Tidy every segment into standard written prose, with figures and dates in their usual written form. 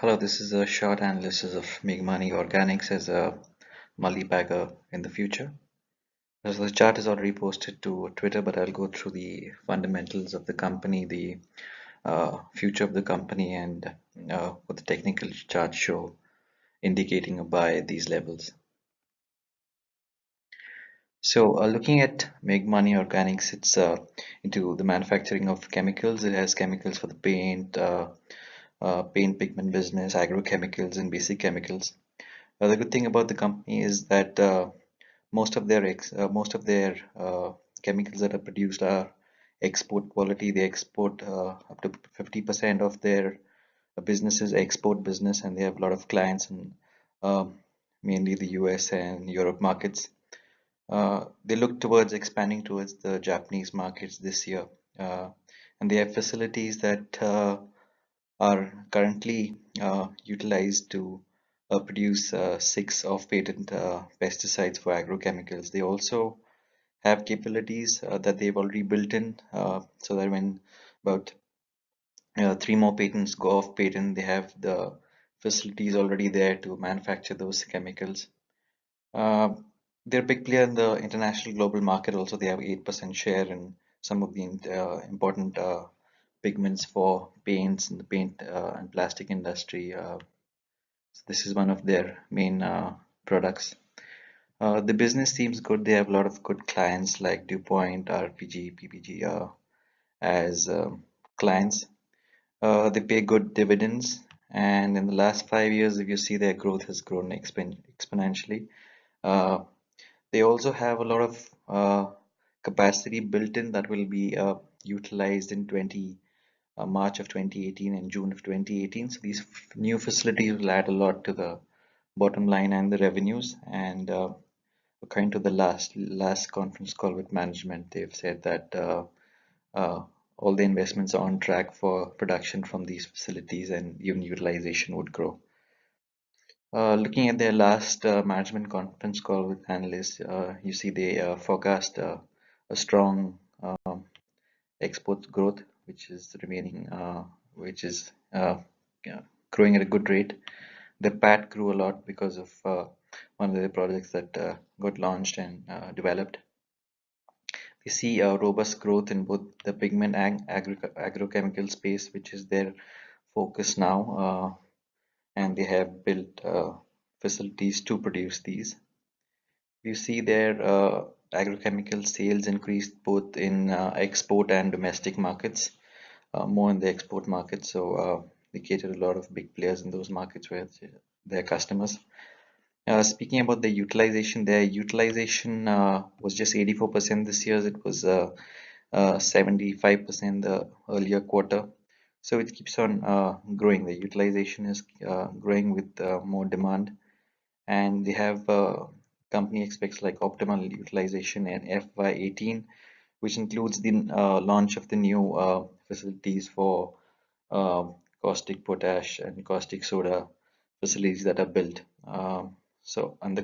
Hello, this is a short analysis of Meghmani Organics as a multi-bagger in the future. So the chart is already posted to Twitter, but I'll go through the fundamentals of the company, the future of the company, and what the technical charts show, indicating a buy at these levels. So, looking at Meghmani Organics, it's into the manufacturing of chemicals. It has chemicals for the paint pigment business, agrochemicals, and basic chemicals. The good thing about the company is that most of their chemicals that are produced are export quality. They export up to 50% of their business is export business, and they have a lot of clients in mainly the US and Europe markets. They look towards expanding towards the Japanese markets this year, and they have facilities that are currently utilized to produce six off-patent pesticides for agrochemicals. They also have capabilities that they've already built in, so that when about three more patents go off patent, they have the facilities already there to manufacture those chemicals. Uh, they're a big player in the international global market. Also, they have 8% share in some of the important pigments for paints in the paint and plastic industry. So this is one of their main products. The business seems good. They have a lot of good clients like DuPont, RPG, PPG as clients. They pay good dividends, and in the last 5 years, if you see, their growth has grown exponentially. Uh, they also have a lot of capacity built in that will be utilized in 20 March of 2018 and June of 2018. So these new facilities will add a lot to the bottom line and the revenues. And according to the last conference call with management, they've said that uh, all the investments are on track for production from these facilities, and even utilization would grow. Looking at their last management conference call with analysts, you see they forecast a strong export growth, which is yeah, growing at a good rate. The PAT grew a lot because of one of the projects that got launched and developed. We see robust growth in both the pigment and agrochemical space, which is their focus now, and they have built facilities to produce these. You see their agrochemical sales increased both in export and domestic markets, more in the export market. So they cater a lot of big players in those markets where their customers. Speaking about the utilization, their utilization was just 84% this year. It was 75% the earlier quarter. So it keeps on growing. The utilization is growing with more demand, and they have company expects like optimal utilization in FY18, which includes the launch of the new facilities for uh, caustic potash and caustic soda facilities that are built. And the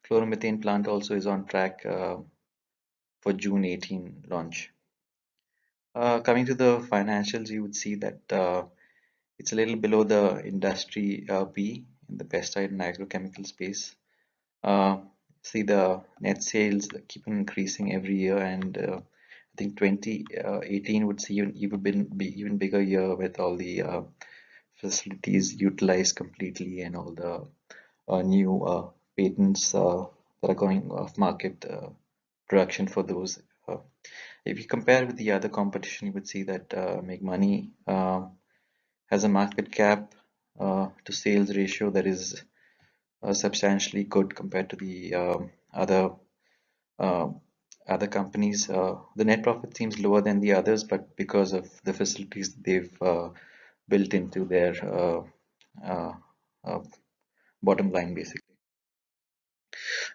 chloromethane plant also is on track for June 18 launch. Coming to the financials, you would see that it's a little below the industry P in the pesticide and agrochemical space. Uh, See the net sales keep increasing every year, and I think 2018 would see be even bigger year with all the facilities utilized completely and all the new patents that are going off market production for those. Uh, if you compare with the other competition, you would see that Meghmani has a market cap to sales ratio that is substantially good compared to the uh, other companies. The net profit seems lower than the others, but because of the facilities they've built into their uh, uh, bottom line, basically.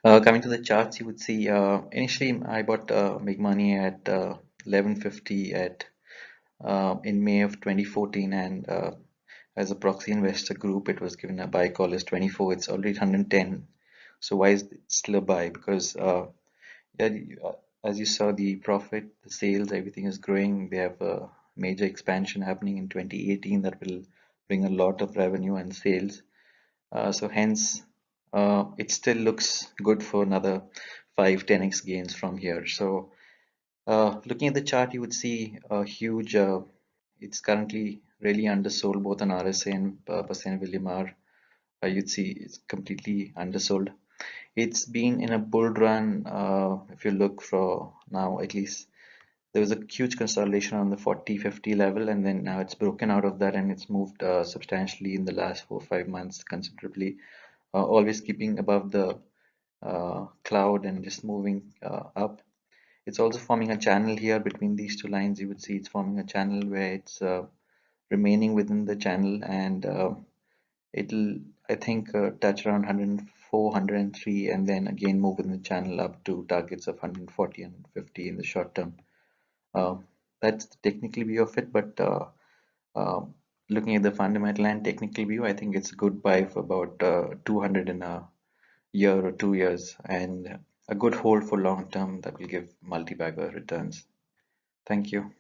Coming to the charts, you would see initially I bought Meghmani at 1150 at in May of 2014, and as a proxy investor group, it was given a buy call as 24. It's already 110. So why is it still a buy? Because yeah, as you saw, the profit, the sales, everything is growing. They have a major expansion happening in 2018 that will bring a lot of revenue and sales. So hence, it still looks good for another 5-10x gains from here. So looking at the chart, you would see a huge, it's currently really undersold both on RSA and percent William R. You'd see it's completely undersold. It's been in a bull run. If you look for now, at least there was a huge consolidation on the 40-50 level, and then now it's broken out of that and it's moved substantially in the last 4 or 5 months, considerably, always keeping above the cloud and just moving up. It's also forming a channel here between these two lines. You would see it's forming a channel where it's remaining within the channel, and it'll, I think, touch around 104, 103, and then again move within the channel up to targets of 140 and 50 in the short term. Uh, that's the technical view of it, but uh, looking at the fundamental and technical view, I think it's a good buy for about 200 in a year or 2 years, and a good hold for long term that will give multi-bagger returns. Thank you.